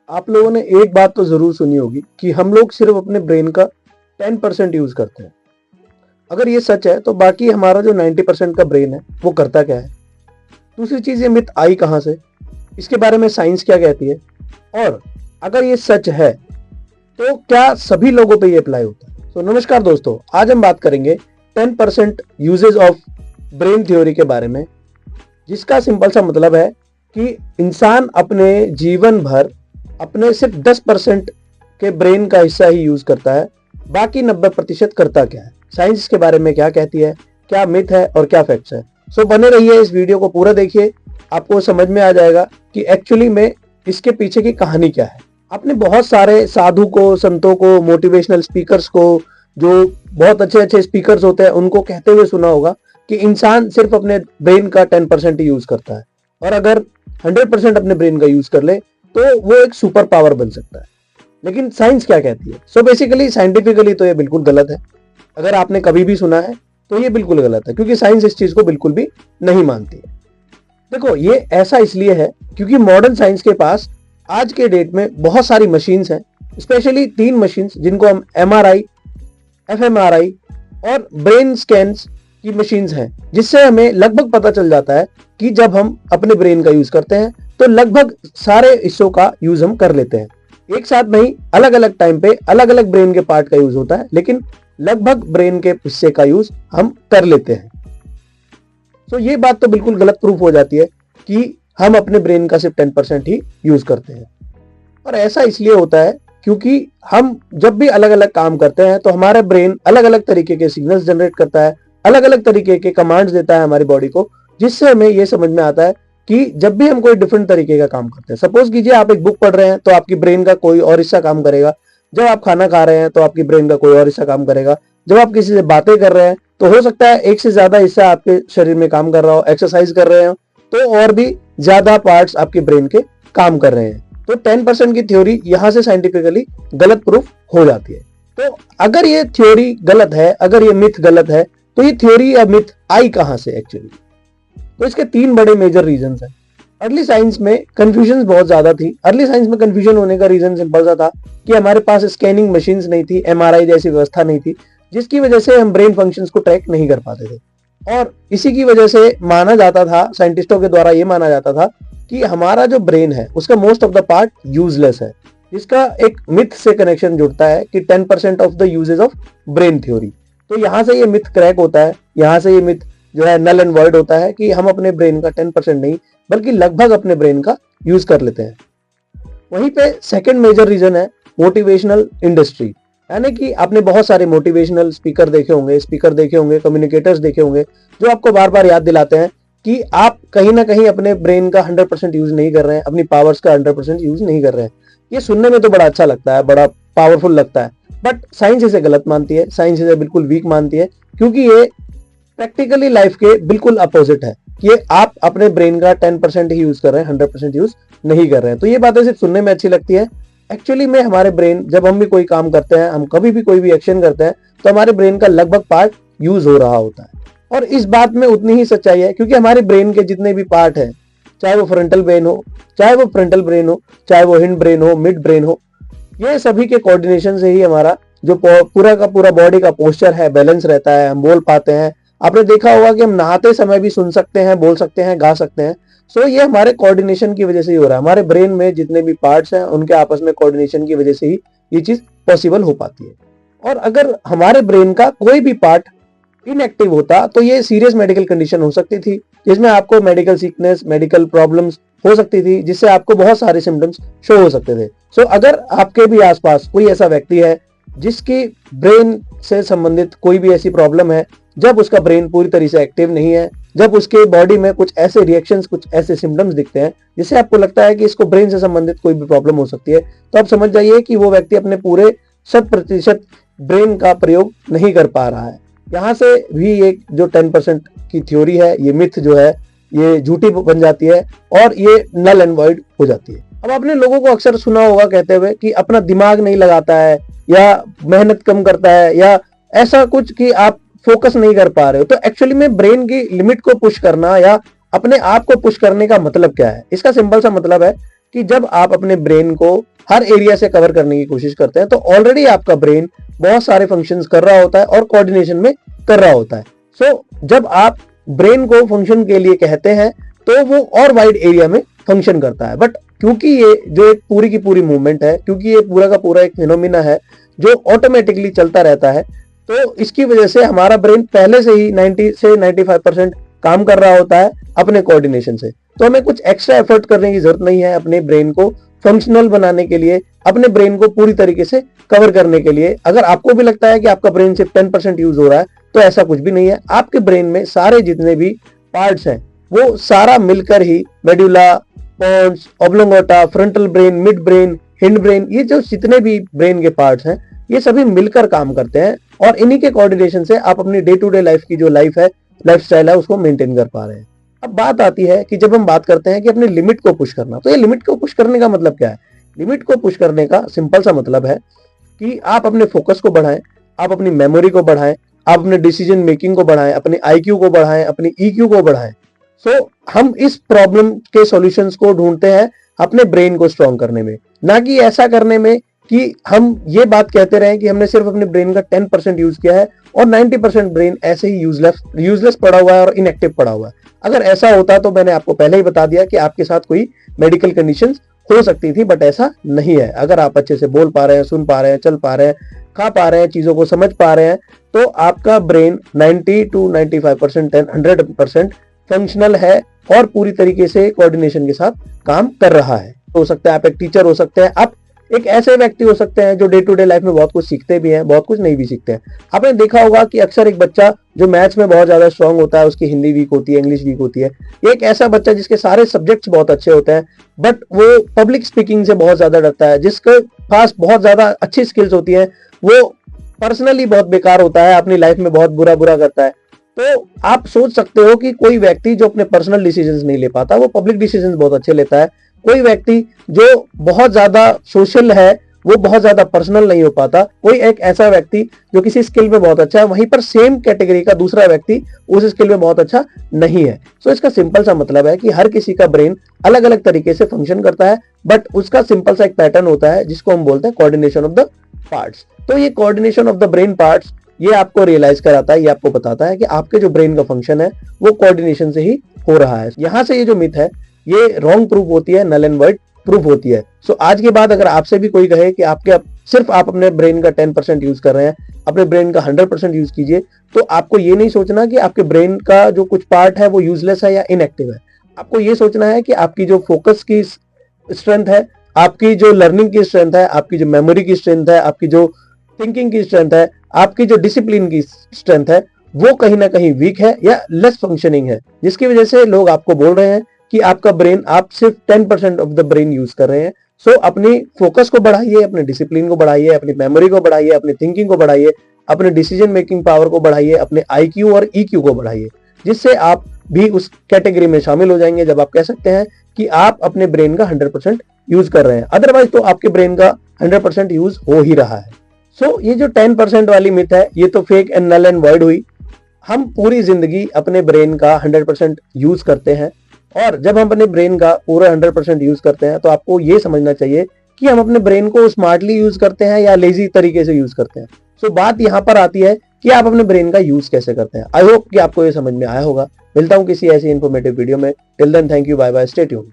आप लोगों ने एक बात तो जरूर सुनी होगी कि हम लोग सिर्फ अपने ब्रेन का 10% यूज करते हैं। अगर ये सच है तो बाकी हमारा जो 90% का ब्रेन है वो करता क्या है। दूसरी चीज, ये मिथ आई कहां से, इसके बारे में साइंस क्या कहती है, और अगर ये सच है तो क्या सभी लोगों पे ये अप्लाई होता है। तो नमस्कार दोस्तों, आज हम बात करेंगे 10% यूजेज ऑफ ब्रेन थ्योरी के बारे में, जिसका सिंपल सा मतलब है कि इंसान अपने जीवन भर अपने सिर्फ 10% के ब्रेन का हिस्सा ही यूज करता है, बाकी 90% करता क्या है, साइंस इसके बारे में क्या कहती है, क्या मिथ है और क्या फैक्ट्स है। सो बने रहिए, इस वीडियो को पूरा देखिए, आपको समझ में आ जाएगा कि एक्चुअली में इसके पीछे की कहानी क्या है। आपने बहुत सारे साधु को, संतों को, मोटिवेशनल स्पीकर्स को, जो बहुत अच्छे अच्छे स्पीकर्स होते हैं, उनको कहते हुए सुना होगा कि इंसान सिर्फ अपने ब्रेन का 10% ही यूज करता है, और अगर 100% अपने ब्रेन का यूज कर ले तो वो एक सुपर पावर बन सकता है। लेकिन साइंस क्या कहती है? सो बेसिकली साइंटिफिकली तो ये बिल्कुल गलत है। अगर आपने कभी भी सुना है तो ये बिल्कुल गलत है, क्योंकि साइंस इस चीज को बिल्कुल भी नहीं मानती है। देखो, ये ऐसा इसलिए है क्योंकि मॉडर्न साइंस के पास आज के डेट में बहुत सारी मशीन्स हैं, स्पेशली 3 मशीन्स जिनको हम MRI, FMRI और ब्रेन स्कैन्स की मशीन्स हैं, जिससे हमें लगभग पता चल जाता है कि जब हम अपने ब्रेन का यूज करते हैं तो लगभग सारे हिस्सों का यूज हम कर लेते हैं। एक साथ नहीं, अलग अलग टाइम पे अलग अलग ब्रेन के पार्ट का यूज होता है, लेकिन लगभग ब्रेन के हिस्से का यूज हम कर लेते हैं। तो ये बात तो बिल्कुल गलत प्रूफ हो जाती है कि हम अपने ब्रेन का सिर्फ 10% ही यूज करते हैं। और ऐसा इसलिए होता है क्योंकि हम जब भी अलग अलग काम करते हैं तो हमारा ब्रेन अलग अलग तरीके के सिग्नल्स जनरेट करता है, अलग अलग तरीके के कमांड्स देता है हमारी बॉडी को, जिससे हमें यह समझ में आता है कि जब भी हम कोई डिफरेंट तरीके का काम करते हैं, सपोज कीजिए आप एक बुक पढ़ रहे हैं तो आपकी ब्रेन का कोई और हिस्सा काम करेगा, जब आप खाना खा रहे हैं तो आपकी ब्रेन का कोई और हिस्सा काम करेगा, जब आप किसी से बातें कर रहे हैं तो हो सकता है एक से ज्यादा हिस्सा आपके शरीर में काम कर रहा हो, एक्सरसाइज कर रहे हो तो और भी ज्यादा पार्ट्स आपके ब्रेन के काम कर रहे हैं। तो 10% की थ्योरी यहां से साइंटिफिकली गलत प्रूफ हो जाती है। तो अगर ये थ्योरी गलत है, अगर ये मिथ गलत है, तो ये थ्योरी या मिथ आई कहां से एक्चुअली? तो इसके 3 बड़े मेजर रीजंस हैं। अर्ली साइंस में कंफ्यूजन बहुत ज्यादा थी। अर्ली साइंस में कंफ्यूजन होने का रीजन सिंपल सा था कि हमारे पास स्कैनिंग मशीन्स नहीं थी, MRI जैसी व्यवस्था नहीं थी, जिसकी वजह से हम ब्रेन फंक्शंस को ट्रैक नहीं कर पाते थे। और इसी की वजह से माना जाता था, साइंटिस्टों के द्वारा ये माना जाता था कि हमारा जो ब्रेन है उसका most of the part useless है, जिसका एक मिथ से कनेक्शन जुड़ता है कि 10% of the uses of brain theory. तो यहां से ये मिथ क्रैक होता है, यहां से ये मिथ जो है नल एंड वॉइड होता है कि हम अपने ब्रेन का 10% नहीं बल्कि लगभग अपने ब्रेन का यूज कर लेते हैं। वहीं पे सेकंड मेजर रीजन है मोटिवेशनल इंडस्ट्री, यानी कि आपने बहुत सारे मोटिवेशनल स्पीकर देखे होंगे, कम्युनिकेटर्स देखे होंगे, जो आपको बार बार याद दिलाते हैं कि आप कहीं ना कहीं अपने ब्रेन का 100% यूज नहीं कर रहे हैं, अपनी पावर्स का 100% यूज नहीं कर रहे हैं। ये सुनने में तो बड़ा अच्छा लगता है, बड़ा पावरफुल लगता है, बट साइंस इसे गलत मानती है, साइंस इसे बिल्कुल वीक मानती है, क्योंकि ये प्रैक्टिकली लाइफ के बिल्कुल अपोजिट है कि आप अपने ब्रेन का 10% ही यूज कर रहे हैं, 100% यूज नहीं कर रहे हैं। तो ये बातें सिर्फ सुनने में अच्छी लगती है। एक्चुअली में हमारे ब्रेन, जब हम भी कोई काम करते हैं, हम कभी भी कोई भी एक्शन करते हैं, तो हमारे ब्रेन का लगभग पार्ट यूज हो रहा होता है। और इस बात में उतनी ही सच्चाई है क्योंकि हमारे ब्रेन के जितने भी पार्ट हैं, चाहे वो फ्रंटल ब्रेन हो, चाहे वो फ्रंटल ब्रेन हो, चाहे वो हिंड ब्रेन हो, मिड ब्रेन हो, ये सभी के कोऑर्डिनेशन से ही हमारा जो पूरा का पूरा बॉडी का पोस्चर है बैलेंस रहता है, हम बोल पाते हैं। आपने देखा होगा कि हम नहाते समय भी सुन सकते हैं, बोल सकते हैं, गा सकते हैं। सो ये हमारे कोऑर्डिनेशन की वजह से ही हो रहा है। हमारे ब्रेन में जितने भी पार्ट्स हैं उनके आपस में कोऑर्डिनेशन की वजह से ही ये चीज पॉसिबल हो पाती है। और अगर हमारे ब्रेन का कोई भी पार्ट इनएक्टिव होता तो ये सीरियस मेडिकल कंडीशन हो सकती थी, जिसमें आपको मेडिकल सिकनेस, मेडिकल प्रॉब्लम्स हो सकती थी, जिससे आपको बहुत सारे सिम्टम्स शो हो सकते थे। सो अगर आपके भी आसपास कोई ऐसा व्यक्ति है जिसकी ब्रेन से संबंधित कोई भी ऐसी प्रॉब्लम है, जब उसका ब्रेन पूरी तरह से एक्टिव नहीं है, जब उसके बॉडी में कुछ ऐसे रिएक्शंस, कुछ ऐसे सिम्टम्स दिखते हैं जिससे आपको लगता है कि इसको ब्रेन से संबंधित कोई भी प्रॉब्लम हो सकती है, तो आप समझ जाइए कि वो व्यक्ति अपने पूरे 100% ब्रेन का प्रयोग नहीं कर पा रहा है। यहाँ से भी एक जो 10% की थ्योरी है, ये मिथ जो है, ये झूठी बन जाती है और ये नल एंड वॉइड हो जाती है। अब आपने लोगों को अक्सर सुना होगा कहते हुए कि अपना दिमाग नहीं लगाता है, या मेहनत कम करता है, या ऐसा कुछ कि आप फोकस नहीं कर पा रहे हो। तो एक्चुअली में ब्रेन की लिमिट को पुश करना या अपने आप को पुश करने का मतलब क्या है? इसका सिंपल सा मतलब है कि जब आप अपने ब्रेन को हर एरिया से कवर करने की कोशिश करते हैं तो ऑलरेडी आपका ब्रेन बहुत सारे फंक्शंस कर रहा होता है और कोऑर्डिनेशन में कर रहा होता है। सो जब आप ब्रेन को फंक्शन के लिए कहते हैं तो वो और वाइड एरिया में फंक्शन करता है। बट क्योंकि ये जो एक पूरी की पूरी मूवमेंट है, क्योंकि ये पूरा का पूरा एक फिनोमिना है जो ऑटोमेटिकली चलता रहता है, तो इसकी वजह से हमारा ब्रेन पहले से ही 90 से 95% काम कर रहा होता है अपने कोऑर्डिनेशन से। तो हमें कुछ एक्स्ट्रा एफर्ट करने की जरूरत नहीं है अपने ब्रेन को फंक्शनल बनाने के लिए, अपने ब्रेन को पूरी तरीके से कवर करने के लिए। अगर आपको भी लगता है कि आपका ब्रेन सिर्फ 10% यूज हो रहा है तो ऐसा कुछ भी नहीं है। आपके ब्रेन में सारे जितने भी पार्ट्स हैं वो सारा मिलकर ही medulla, pons, oblongata, frontal brain, mid brain, hind brain, ये जो जितने भी ब्रेन के पार्ट्स हैं ये सभी मिलकर काम करते हैं और इन्हीं के कोऑर्डिनेशन से आप अपनी डे टू डे लाइफ की जो लाइफ स्टाइल है उसको मेंटेन कर पा रहे हैं। अब बात आती है कि जब हम बात करते हैं कि अपनी लिमिट को पुश करना, तो ये लिमिट को पुश करने का मतलब क्या है? लिमिट को पुश करने का सिंपल सा मतलब है कि आप अपने फोकस को बढ़ाएं, आप अपनी मेमोरी को बढ़ाएं, आप अपने डिसीजन मेकिंग को बढ़ाएं, अपने आईक्यू को बढ़ाएं, अपनी ईक्यू को बढ़ाएं। सो हम इस प्रॉब्लम के सॉल्यूशंस को ढूंढते हैं अपने ब्रेन को स्ट्रॉन्ग करने में, ना कि ऐसा करने में कि हम ये बात कहते रहे कि हमने सिर्फ अपने ब्रेन का 10% यूज किया है और 90% ब्रेन ऐसे ही यूजलेस पड़ा हुआ है और इनएक्टिव पड़ा हुआ है। अगर ऐसा होता तो मैंने आपको पहले ही बता दिया कि आपके साथ कोई मेडिकल कंडीशंस हो सकती थी, बट ऐसा नहीं है। अगर आप अच्छे से बोल पा रहे हैं, सुन पा रहे हैं, चल पा रहे हैं, खा पा रहे हैं, चीजों को समझ पा रहे हैं, तो आपका ब्रेन 90 to 95% 100% फंक्शनल है और पूरी तरीके से कोऑर्डिनेशन के साथ काम कर रहा है। हो सकता है आप एक टीचर हो सकते हैं, आप एक ऐसे व्यक्ति हो सकते हैं जो डे टू डे लाइफ में बहुत कुछ सीखते भी हैं, बहुत कुछ नहीं भी सीखते हैं। आपने देखा होगा कि अक्सर एक बच्चा जो मैथ्स में बहुत ज्यादा स्ट्रांग होता है, उसकी हिंदी वीक होती है, इंग्लिश वीक होती है। एक ऐसा बच्चा जिसके सारे सब्जेक्ट्स बहुत अच्छे होते हैं बट वो पब्लिक स्पीकिंग से बहुत ज्यादा डरता है, जिसके पास बहुत ज्यादा अच्छी स्किल्स होती है, वो पर्सनली बहुत बेकार होता है, अपनी लाइफ में बहुत बुरा बुरा करता है। तो आप सोच सकते हो कि कोई व्यक्ति जो अपने पर्सनल डिसीजंस नहीं ले पाता वो पब्लिक डिसीजंस बहुत अच्छे लेता है। कोई व्यक्ति जो बहुत ज्यादा सोशल है वो बहुत ज्यादा पर्सनल नहीं हो पाता। कोई एक ऐसा व्यक्ति जो किसी स्किल में बहुत अच्छा है, वहीं पर सेम कैटेगरी का दूसरा व्यक्ति उस स्किल में बहुत अच्छा नहीं है। सो इसका सिंपल सा मतलब है कि हर किसी का ब्रेन अलग अलग तरीके से फंक्शन करता है, बट उसका सिंपल सा एक पैटर्न होता है जिसको हम बोलते हैं कोऑर्डिनेशन ऑफ द पार्ट्स। तो ये coordination of the brain parts ये आपको रियलाइज कराता है, ये आपको बताता है कि आपके जो ब्रेन का फंक्शन है वो कोऑर्डिनेशन से ही हो रहा है। यहां से ये जो मिथ है ये रॉन्ग प्रूफ होती है, नल एंड वर्ड प्रूफ होती है। सो आज के बाद अगर आपसे भी कोई कहे कि सिर्फ आप अपने ब्रेन का 10% यूज कर रहे हैं, अपने ब्रेन का 100% यूज कीजिए, तो आपको ये नहीं सोचना कि आपके ब्रेन का जो कुछ पार्ट है वो यूजलेस है या इनएक्टिव है। आपको ये सोचना है कि आपकी जो फोकस की स्ट्रेंथ है, आपकी जो लर्निंग की स्ट्रेंथ है, आपकी जो मेमोरी की स्ट्रेंथ है, आपकी जो थिंकिंग की स्ट्रेंथ है, आपकी जो डिसिप्लिन की स्ट्रेंथ है, वो कहीं ना कहीं वीक है या लेस फंक्शनिंग है, जिसकी वजह से लोग आपको बोल रहे हैं कि आपका ब्रेन, आप सिर्फ 10% ऑफ द ब्रेन यूज कर रहे हैं। सो अपनी फोकस को बढ़ाइए, अपने डिसिप्लिन को बढ़ाइए, अपनी मेमोरी को बढ़ाइए, अपनी थिंकिंग को बढ़ाइए, अपने डिसीजन मेकिंग पावर को बढ़ाइए, अपने आईक्यू और ईक्यू को बढ़ाइए, जिससे आप भी उस कैटेगरी में शामिल हो जाएंगे जब आप कह सकते हैं कि आप अपने ब्रेन का 100% यूज कर रहे हैं। अदरवाइज तो आपके ब्रेन का 100% यूज हो ही रहा है। सो ये जो 10% वाली मिथ है ये तो fake and null and void हुई। हम पूरी जिंदगी अपने ब्रेन का 100% यूज करते हैं, और जब हम अपने ब्रेन का पूरा 100% यूज करते हैं तो आपको ये समझना चाहिए कि हम अपने ब्रेन को स्मार्टली यूज करते हैं या लेजी तरीके से यूज करते हैं। सो बात यहां पर आती है कि आप अपने ब्रेन का यूज कैसे करते हैं। आई होप कि आपको ये समझ में आया होगा। मिलता हूं किसी ऐसी इंफॉर्मेटिव वीडियो में। Till then, thank you, bye bye, stay tuned.